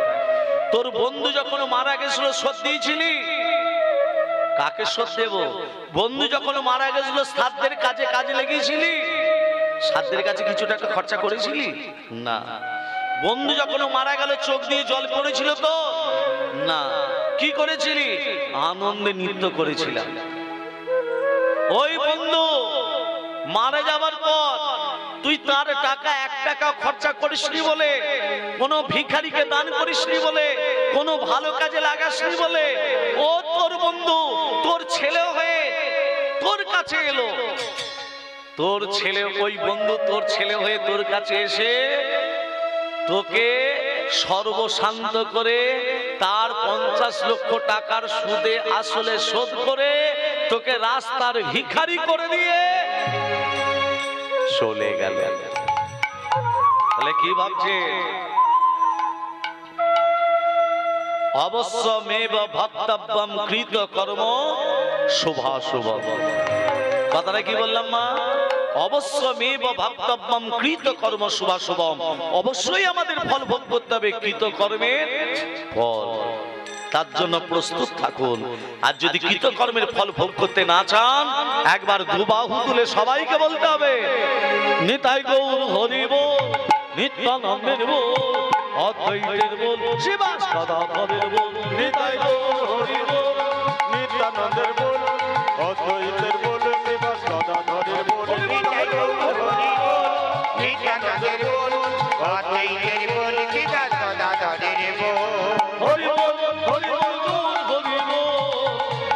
তোর বন্ধু যখন মারা গেছিল শোধ দিয়েছিলি? কাকে শোধ দেব? বন্ধু যখন মারা গেছিল শ্রাদ্ধের কাজে কাজে লেগেছিলি? শ্রাদ্ধের কাছে কিছু টাকা খরচা করেছিলি? না। বন্ধু যখন মারা গেল চোখ দিয়ে জল পড়েছিল তো? না। কি করেছিলি? আনন্দে নৃত্য করেছিলাম। ওই বন্ধু মারা যাবার পর তুই তার টাকা 1 টাকা খরচা করিসনি বলে, কোন ভিখারিকে দান করিসনি বলে, কোন ভালো কাজে লাগাসনি বলে, ও তোর বন্ধু তোর ছেলে হয়ে তোর কাছে এলো। তোর ছেলে, ওই বন্ধু তোর ছেলে হয়ে তোর কাছে এসে তোকে সর্বশান্ত করে তার 50 লক্ষ টাকার সুদে আসলে শোধ করে তোকে রাস্তার ভিখারি করে দিয়ে চলে গেল। তাহলে কি ভাবছে? অবশ্যমেব ভক্তব্যম কৃত কর্ম শুভাশুভম। কথাটা কি বললাম মা? অবশ্যমেব ভক্তব্যম কৃত কর্ম শুভাশুভম। অবশ্যই আমাদের ফল ভোগ করতে হবে কৃত কর্মের ফল। তার জন্য প্রস্তুত থাকুন। আর যদি কৃতকর্মের ফল ভোগ করতে না চান, একবার দুবাহু তুলে সবাইকে বলতে হবে নিতাই গৌর হরি বল, নিত্যানন্দের বল, অদ্বৈতের বল, শিবাস গদাধরের বল। নিতাই গৌর হরি বল, নিত্যানন্দের বল, অদ্বৈতের বল, শিবাস গদাধরের বল। নিতাই গৌর হরি বল, নিত্যানন্দের বল, অদ্বৈতের বল, শিবাস গদাধরের বল। হরি বল, হরি বল, গৌর হরি বল,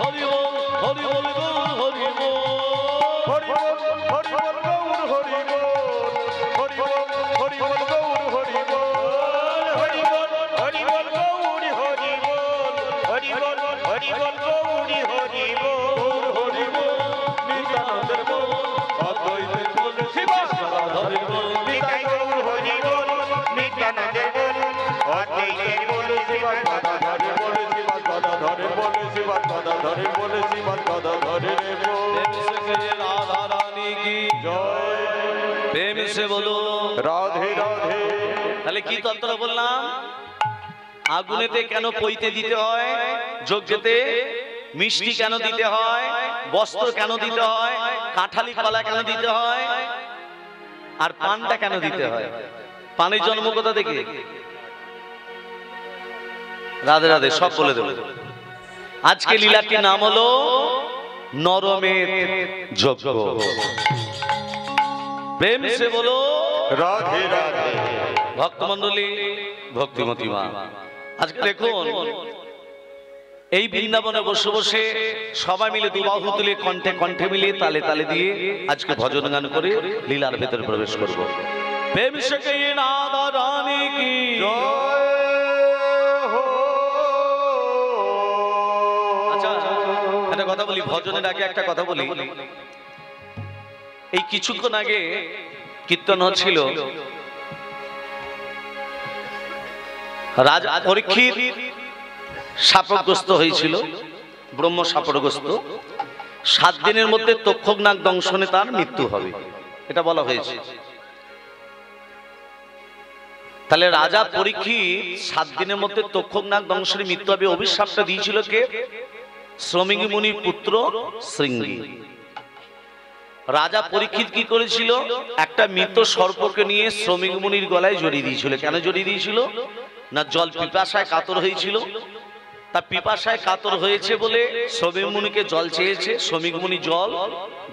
হরি বল, হরি বল, গৌর হরি বল। হরি বল, হরি বল, গৌর হরি বল, হরি বল, হরি বল, গৌর হরি বল। হরি বল, হরি বল, গৌর হরি বল, হরি বল, হরি বল, গৌর হরি বল। গৌর হরি বল, নিত্যানন্দের বল, অদ্বৈতের বল, শিবাস গদাধরের বল। নিতাই গৌর হরি বল, নিত্যানন্দের বল, অদ্বৈতের বল, শিবাস গদাধরের বল। শিবাস গদাধরের বল, শিবাস গদাধরের বল, শিবাস গদাধরের বল। রাধা রানী কি জয়। প্রেম সে বলো। রাধে রাধে। তাহলে কি তন্ত্র বললাম? আগুনেতে কেন পইতে দিতে হয়, যজ্ঞেতে মিষ্টি কেন দিতে হয়, বস্ত্র কেন দিতে হয়, কাঁঠালি কলা কেন দিতে হয়, আর পানটা কেন দিতে হয়? পানের জন্ম কোথা থেকে? রাধে রাধে, সব বলে দেব। আজকে লীলাটির নাম হলো নরমের যজ্ঞ। প্রেম সে বলো রাধে রাধে। ভক্তমন্ডলী, ভক্তিমতী মা, আজকে দেখুন এই বৃন্দাবনে বসে বসে সবাই মিলে দুবাহু তুলে কণ্ঠে কণ্ঠে মিলিয়ে তালে তালে দিয়ে আজকে ভজন গান করে লীলার ভেতরে প্রবেশ করব। প্রেম সে কহিয়ে রাধা রানী কি জয় হো। আচ্ছা একটা কথা বলি, ভজনের আগে একটা কথা বলি। এই কিছুক্ষণ আগে কীর্তন হচ্ছিল, রাজা পরীক্ষিত শাপগ্রস্ত হয়েছিল, ব্রহ্ম শাপগ্রস্ত। 7 দিনের মধ্যে তক্ষকনাগ দংশনে তার মৃত্যু হবে, এটা বলা হয়েছে। তাহলে রাজা পরীক্ষিত 7 দিনের মধ্যে তক্ষকনাগ দংশনে মৃত্যু হবে, অভিশাপটা দিয়েছিল কে? শ্রমিক মুনির পুত্র শৃঙ্গী। রাজা পরীক্ষিত কি করেছিল? একটা মৃত সর্পকে নিয়ে শ্রমিক মুনির গলায় জড়িয়ে দিয়েছিল। কেন জড়িয়ে দিয়েছিল? না জল পিপাসায় কাতর হয়েছিল। তা পিপাসায় কাতর হয়েছে বলে শ্রমিক মুনিকে জল চেয়েছে, শ্রমিক মুনি জল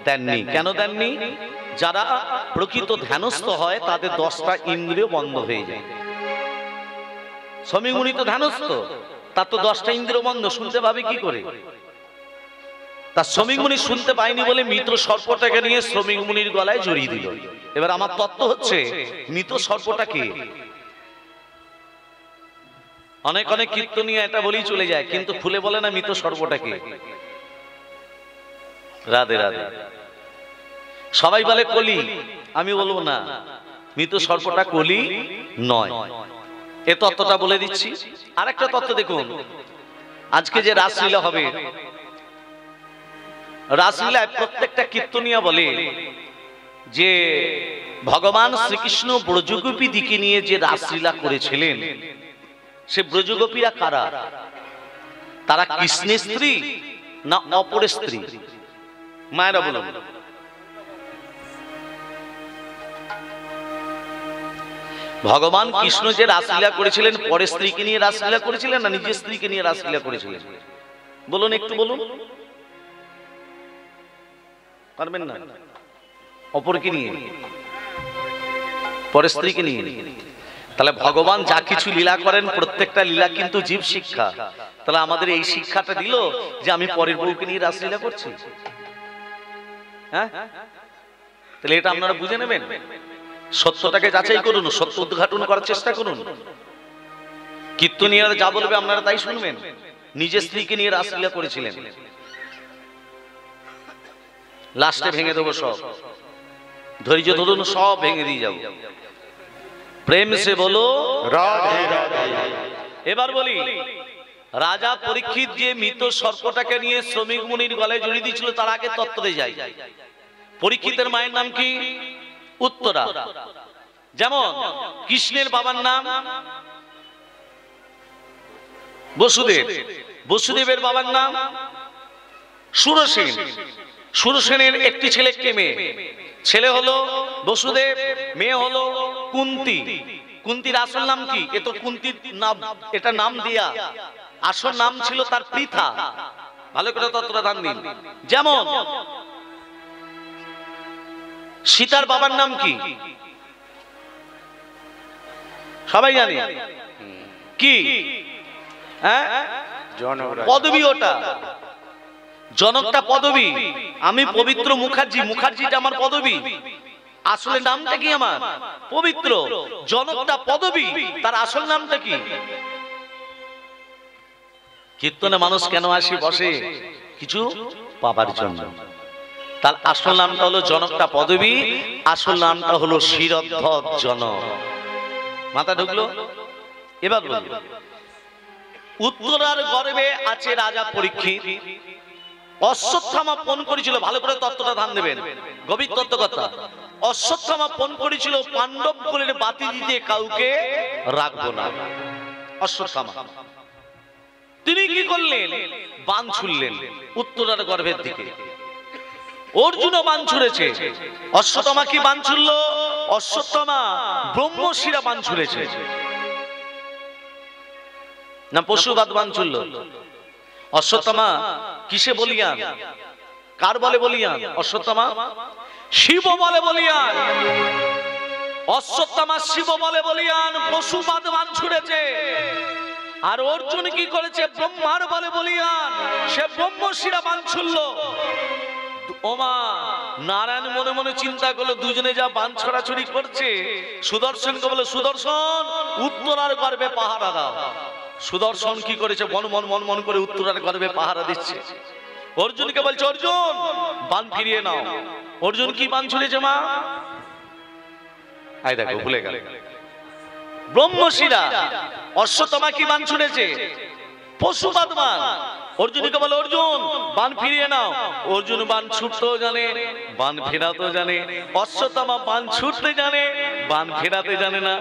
দেননি। কেন দেননি? যারা প্রকৃত ধ্যানস্থ হয় তাদের 10টা ইন্দ্রিয় বন্ধ হয়ে যায়। শ্রমিক মুনি তো ধ্যানস্থ, তার তো 10টা ইন্দ্রিয় বন্ধ, শুনতে পাবে কি করে? তা শ্রমিক মুনি শুনতে পায়নি বলে মৃত সর্পটাকে নিয়ে শ্রমিক মুনির গলায় জড়িয়ে দিল। এবার আমার তত্ত্ব হচ্ছে, মৃত সর্পটা কে? অনেক অনেক কীর্তনীয় এটা বলেই চলে যায়, কিন্তু খুলে বলে না মৃত সর্পটা কে। রাধে রাধে। সবাই বলে কলি, আমি বলবো না, মৃত সর্পটা কলি নয়। এ তত্ত্বটা বলে দিচ্ছি। আরেকটা তত্ত্ব দেখুন, আজকে যে রাসলীলা হবে, রাসলীলায় প্রত্যেকটা কীর্তনীয় বলে যে ভগবান শ্রীকৃষ্ণ ব্রজগোপী দিকে নিয়ে যে রাসলীলা করেছিলেন, সে ব্রজগোপীরা কারা? তারা কৃষ্ণের স্ত্রী না অপরের স্ত্রী? মায়েরা বলুন। ভগবান কৃষ্ণ যে রাসলীলা করেছিলেন, পরের স্ত্রীকে নিয়ে রাসলীলা করেছিলেন না নিজের স্ত্রীকে নিয়ে রাসলীলা করেছিলেন? বলুন, একটু বলুন। পারবেন না? অপরকে নিয়ে, পরের স্ত্রীকে নিয়ে। তাহলে ভগবান যা কিছু লীলা করেন, প্রত্যেকটা লীলা কিন্তু জীব শিক্ষা। তাহলে আমাদের এই শিক্ষাটা দিল যে আমি পরের বউকে নিয়ে রাসলীলা করছি। হ্যাঁ, তাহলে এটা আপনারা বুঝে নেবেন। সত্যটাকে যাচাই করুন, সত্য উদ্ঘাটন করার চেষ্টা করুন। কীর্তনীয়রা যা বলবে আপনারা তাই শুনবেন। নিজের স্ত্রীকে নিয়ে রাসলীলা করেছিলেন, লাস্টে ভেঙে দেবো সব। ধৈর্য ধরুন, সব ভেঙে দিয়ে যাবো। প্রেম সে বলো রাধে রাধে। এবার বলি, রাজা পরীক্ষিত যে মৃত সর্পটাকে নিয়ে শ্রমিক মুনির গলায় জড়িয়ে দিয়েছিল, তার আগে তত্ত্বে যাই। পরীক্ষিতের মায়ের নাম কি? উত্তরা। যেমন কৃষ্ণের বাবার নাম বসুদেব, বসুদেবের বাবার নাম সুরসেন, সুরসেনের একটি ছেলে, একটি মেয়ে। ছেলে হলো বসুদেব, মেয়ে হলো কুন্তী। কুন্তির আসল নাম কি? এ তো কুন্তির নাম, এটা নাম দিয়া, আসল নাম ছিল তার পৃথা। ভালো করে ততটা ধ্যান দিন। যেমন সীতার বাবার নাম কি? সবাই জানে কি? হ্যাঁ, জনকরাজ। পদবী ওটা, জনকটা পদবী। আমি পবিত্র মুখার্জি, মুখার্জিটা আমার পদবী। আসলে নামটা কি আমার? পবিত্র। জনকটা পদবী, তার আসল নামটা কি? কীর্তনে মানুষ কেন আসি বসে? কিছু পাবার জন্য। তার আসল নামটা হলো জনকটা পদবী, আসল নামটা হলো শিরোদ্ধত জনক। মাথা ঢুকলো? এবার বলি, উত্তরার গর্ভে আছে রাজা পরীক্ষিত। অশ্বত্থামা ফোন করেছিল, ভালো করে তত্ত্বটা ধ্যান দেবেন, গভীর তত্ত্ব কথা। অশ্বত্থামা ফোন করেছিল পাণ্ডব কুলের বাতি দিতে কাউকে রাখবো না। অশ্বত্থামা তিনি কি করলেন? বাণ ছুড়লেন উত্তরার গর্ভের দিকে। অর্জুনও বাণ ছুড়েছে। অশ্বত্থামা কি বাণ ছুড়ল? অশ্বত্থামা ব্রহ্মশিরা বাণ ছুড়েছে না পশুবাদ বাণ ছুড়ল? অশ্বত্থামা কিসে বলিয়ান? কার বলে বলিয়ান? অশ্বত্থামা শিব বলে বলিয়ান। অশ্বত্থামা শিব বলে বলিয়ান পশুবাদ বাণ ছুড়েছে। আর অর্জুন কি করেছে? ব্রহ্মার বলে বলিয়ান, সে ব্রহ্মশিরা বাণ ছুড়ল। ওমা, নারায়ণ মনে মনে চিন্তা করলো, দুজনে যা বাণ ছড়াছড়ি করছে, সুদর্শনকে বলে, সুদর্শন উত্তরার গর্ভে পাহারা দাও। সুদর্শন কি করেছে? মন মন মন মন করে উত্তরার গর্ভে পাহারা দিচ্ছে। অর্জুনকে বলছে, অর্জুন বাণ ফিরিয়ে নাও। অর্জুন কি বাণ ছুড়েছে মা? আই দেখো, ভুলে গেল। ব্রহ্মশিরা। অশ্বত্থামা কি বাণ ছুড়েছে? পশুপাত বাণ। অর্জুনকে বলে, অর্জুন বাণ ফিরিয়ে নাও। অর্জুন বাণ ছুটতেও জানে, বাণ ফেরাতেও জানে। অশ্বত্থামা বাণ ছুটতে জানে, বাণ ফেরাতে জানে না।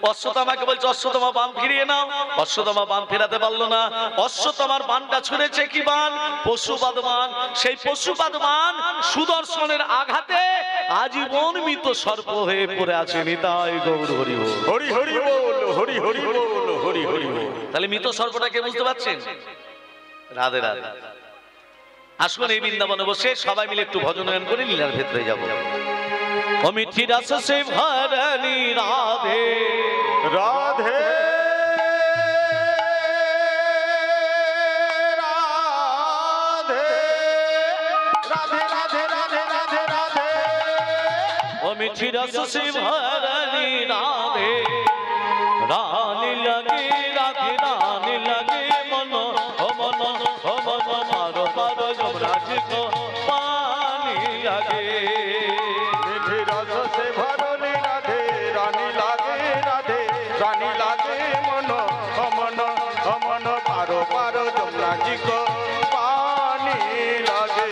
অশ্বত্থামাকে বলছে, অশ্বত্থামা বাণ ফিরিয়ে নাও। অশ্বত্থামা বাণ ফেরাতে পারলো না। অশ্বত্থামার বাণটা ছুড়েছে কি বাণ? পশুপাত বাণ। সেই পশুপাত বাণ সুদর্শনের আঘাতে আজীবন মৃত সর্প হয়ে পড়ে আছে। নিতাই গৌর হরি বল। হরি হরি বল, হরি হরি বল, হরি হরি বল। তাহলে মৃত সর্পটাকে বুঝতে পারছেন? রাধে রাধে। আসুন এই বৃন্দাবনে বসে সবাই মিলে একটু ভজন গান করে লীলার ভেতরে যাব। ও মিঠি রাস সে ভরণী রাধে রাধে রাধে রাধে রাধে রাধে রাধে। ও মিঠি রাস সে ভরণী রাধে, রানী লাগে রাধে, রানী লাগে মন, ও মন, ও মন মারো পারো যমরাজ কো পানি লাগে। মিঠি রস সে ভরণী রাধে, রানী লাগে রাধে, রানী লাগে মন, অমন অমন পারো পারো যমুনাজি কো পানি লাগে।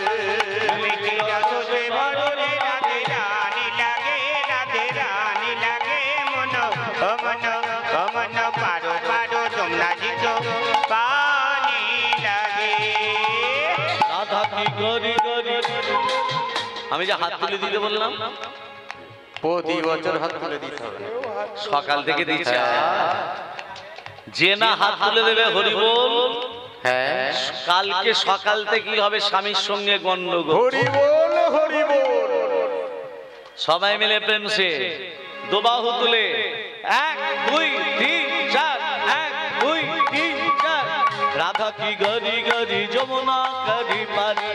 মিঠি রস সে ভরণী রাধে, রানী লাগে রাধে, রানী লাগে মন, অমন অমন পারো পারো যমুনাজি কো পানি লাগে। রাধা কি গরি গরি। আমি যে হাত তুলে দিতে বললাম, প্রতি বছর হাত তুলে দিতে হবে। সকাল থেকে দিচ্ছে। যে না হাত তুলে দেবে হরি বল, হ্যাঁ, কালকে সকাল থেকে হবে স্বামীর সঙ্গে গন্ডগোল। হরি বল, হরি বল। সবাই মিলে প্রেম সে দুবাহু তুলে 1 2 3 4, 1 2 3 4। রাধা কি গরি গরি যমুনা করি পারি,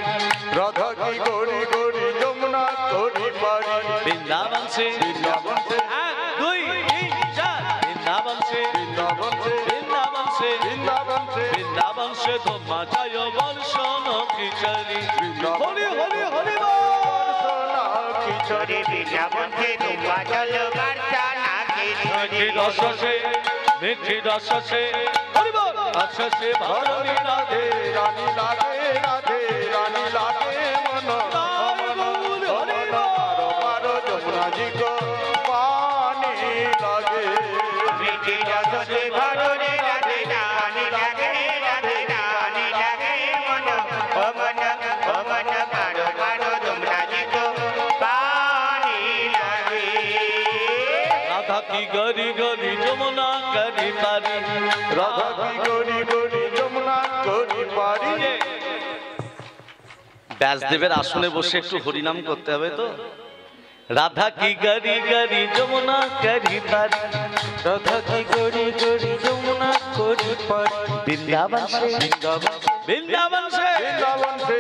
রাধা কি গরি গরি যমুনা করি পারি। বৃন্দাবন সে বৃন্দাবন সে 1 2 3 4। বৃন্দাবন সে বৃন্দাবন সে বৃন্দাবন সে বৃন্দাবন সে বৃন্দাবন সে ধম্মা যায় বর্ষণ কি চলি। হরি হরি হরি বল। সোনা কি ছোরে বৃন্দাবন সে তোমা চলো বার্তা নাকি ছোরি। মিঠি রসে মিঠি রসে রসে ভারণী রাধে রানী লাগে রাধে রানী লাগে মন পারো পারো যমুনা জি গো পানি লাগে মিঠি রসে ভরণী রাধে রানী লাগে রাধে রানী লাগে মন ও মন পারো পারো যমুনা জি গো পানি লাগে রাধা কি গরি গরি যমুনা গরি পারি রাধা কি গরি গরি যমুনা গরি পারি ব্যাসদেবের আসনে বসে একটু হরিনাম করতে হবে তো। রাধা কি গরি গরি যমুনা গরি পারি রাধা কি গরি গরি যমুনা গরি পারি বৃন্দাবন সে বৃন্দাবন সে বৃন্দাবন সে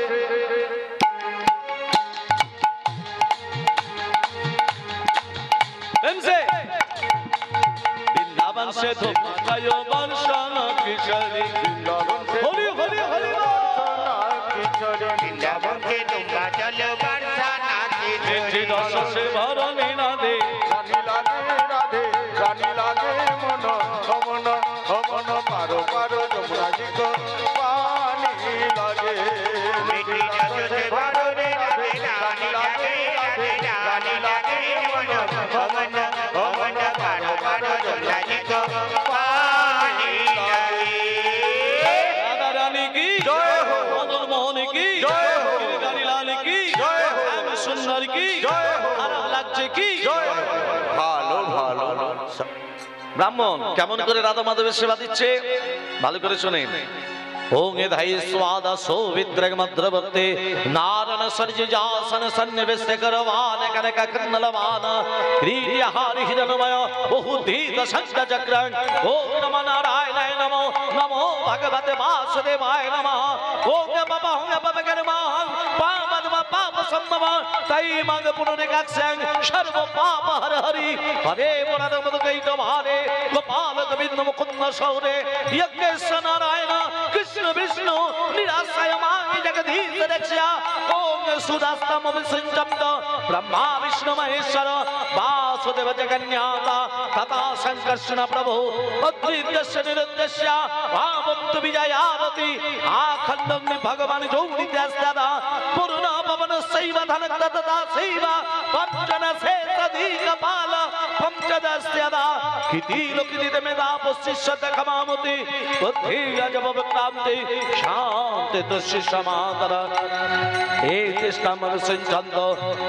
বৃন্দাবন সে ধোকায় বর্ষণ কিশোরী বৃন্দাবন সে হরি হরি হরি বর্ষনা কিশোরী বৃন্দাবন के तुंगा चलो बरसाना की মিঠি রসে ভরণী রাধে রানী লাগে রাধে রানী লাগে মন মন মন পারো পারো যমুনা জি গো পানি লাগে मिठी रस से भरो रे राधे रानी लागे राधे रानी लागे मन भवन भवन पारो पारो जमुना जी को पानी लागे রাধা রানী কি জয় হো। মদন মোহন কি জয় হো। গিরিধারী লাল কি জয় হো। শ্যাম সুন্দর কি জয় হো। খারাপ লাগছে কি জয় ভালো ভালো ব্রাহ্মণ কেমন করে রাধা মাধবের সেবা দিচ্ছে ভালো করে শোনেন। ओंग धाई स्वाद सौविद्रग मद्रवर्ते नारण सर्ज जासन सन्निवेश करवान कनक कन्नलवान क्रीडिहारि हिरणमय बहुधीत शंख चक्रण ओम नमः नारायणाय नमो नमो भगवते वासुदेवाय नमः ओम बाबा होंग बाबा कर्मा पापदम पाप संभव तै मंग पुनरिकाक्षं सर्व पाप हर हरि हरे पुनर मधुकैट भारे गोपाल गोविंद मुकुंद सौरे यज्ञेश नारायण कृष्ण विष्णु निराशय मांगी जगदीश रक्षा ओम सुदास्तम विसृजंत ब्रह्मा विष्णु महेश्वर वासुदेव जगन्नाथ तथा संकर्षण प्रभु अद्वैतस्य निरुद्धस्य भावन्तु विजयारति आखंडग्नि भगवान जोगि त्यास्तादा पूर्ण पवन सैव धनक तथा सैव पंचन से तदी कपाल पंचदस्यदा किति लोकित मेदा पुष्यत खमामुति बुद्धि अजब विक्रांति शांति तुष्य समादर हे कृष्णमन संचंद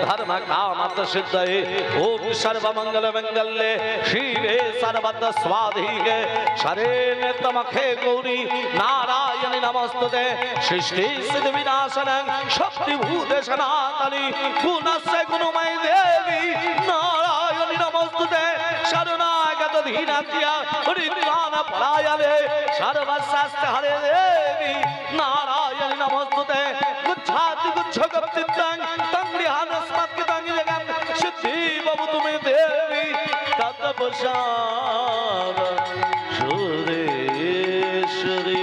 धर्म कामत सिद्धये ओम सर्व मंगल मंगल्ये शिवे सर्वत्र स्वाधिके शरण्ये त्र्यंबके गौरी नारायणि नमस्तुते सृष्टि सिद्धि विनाशनं शक्ति भूते सनातनी गुणस्य गुणमयी देवी नारायणि नमस्तुते शरणागत धीनात्या हरिद्वान परायणे सर्वशास्त्र हरे देवी नारायणि नमस्तुते गुच्छाति गुच्छगप्तितं तंग्रिहान स्मत्कितं जगं सिद्धि भवतु मे देवी तत्प्रसाद सुरेश्वरी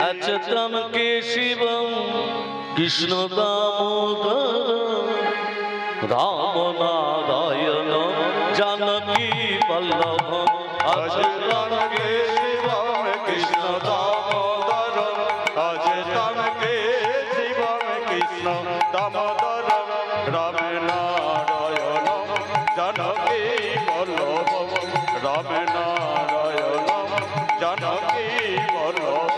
अच्युतम केशवम कृष्ण दामोदर राम नारायण जानकी वल्लभ अच्युतम केशवम कृष्ण दामोदर अच्युतम केशवम कृष्ण दामोदर राम नारायण जानकी वल्लभ राम नारायण जानकी वल्लभ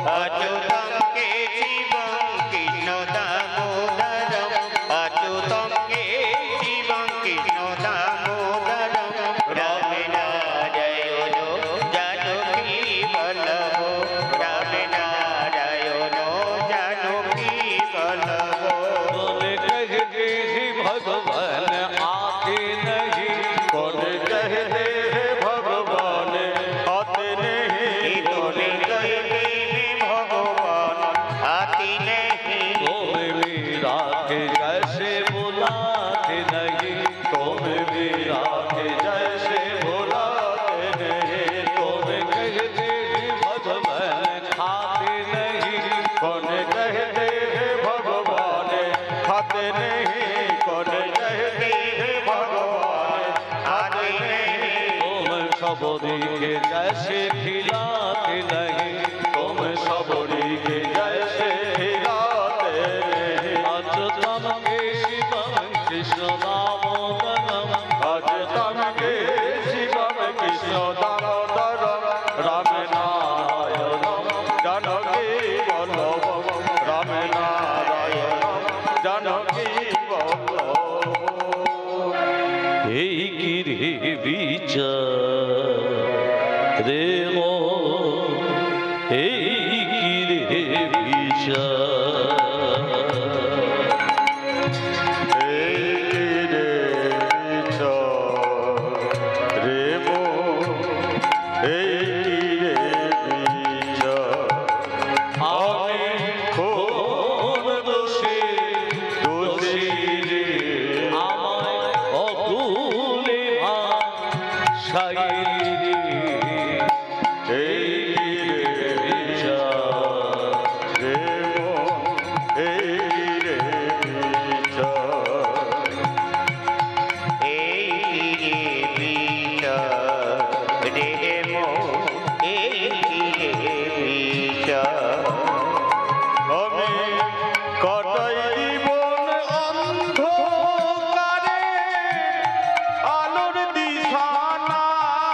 अच्युतं केशवं कृष्ण दामोदरं अच्युतं केशवं कृष्ण दामोदरं राम नारायण जानकी वल्लभ राम नारायण सबरी के जैसे खिलाते नहीं, तुम सबरी के जैसे खिलाते नहीं। अच्युतम केशवम कृष्ण दामोदरम, अच्युतम केशवम कृष्ण दामोदरम, राम नारायणम जानकी वल्लभम, राम नारायणम जानकी वल्लभम। এই কি রে বিচার রে মো, এই কি রে বিচার, এই রে বিচার রে মো, এই রে বিচার। আমি কোন দোষে দোষী রে আমায় অকুলে ভাষাইলি, এই রে বিচার রে মো, এই রে বিচার। এই বিচার রে মো, এই বিচার। আমি কাটাই জীবন অন্ধকারে, আলোর দিশা নাই,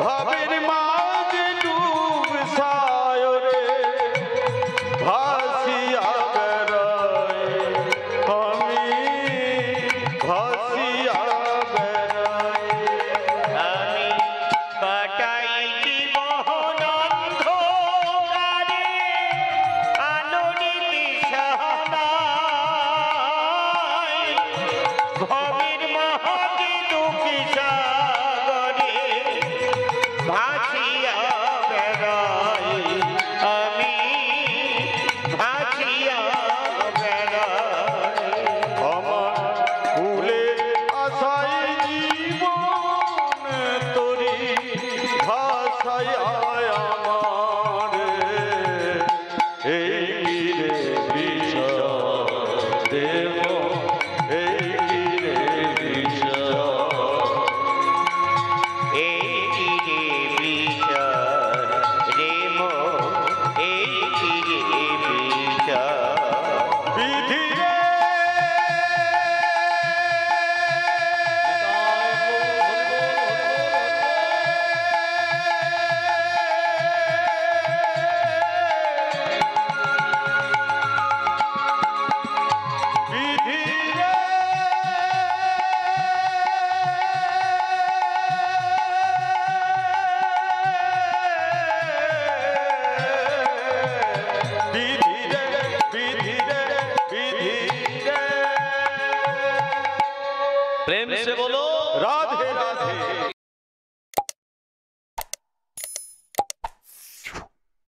ভাবের মাঝে ডুব সায়রে ভাসিয়া বেড়াই, আমি ভাসিয়া বেড়াই। আমি কাটাই জীবন অন্ধকারে, আলোর দিশা নাই, ভবের মহাকে দুঃখী সাগরে ভাসিয়া বেড়াই, আমি ভাসিয়া বেড়াই। আমার ফুলের আশায় জীবন তরি ভাষায় আমার, এই রে বিচার দেব, এই রে বিচার। এই রে বিচার রে মো, এই রে বিচার। বিধি রে বিধি রে বিধি রে বিধি রে বিধি রে। প্রেম সে বলো রাধে রাধে।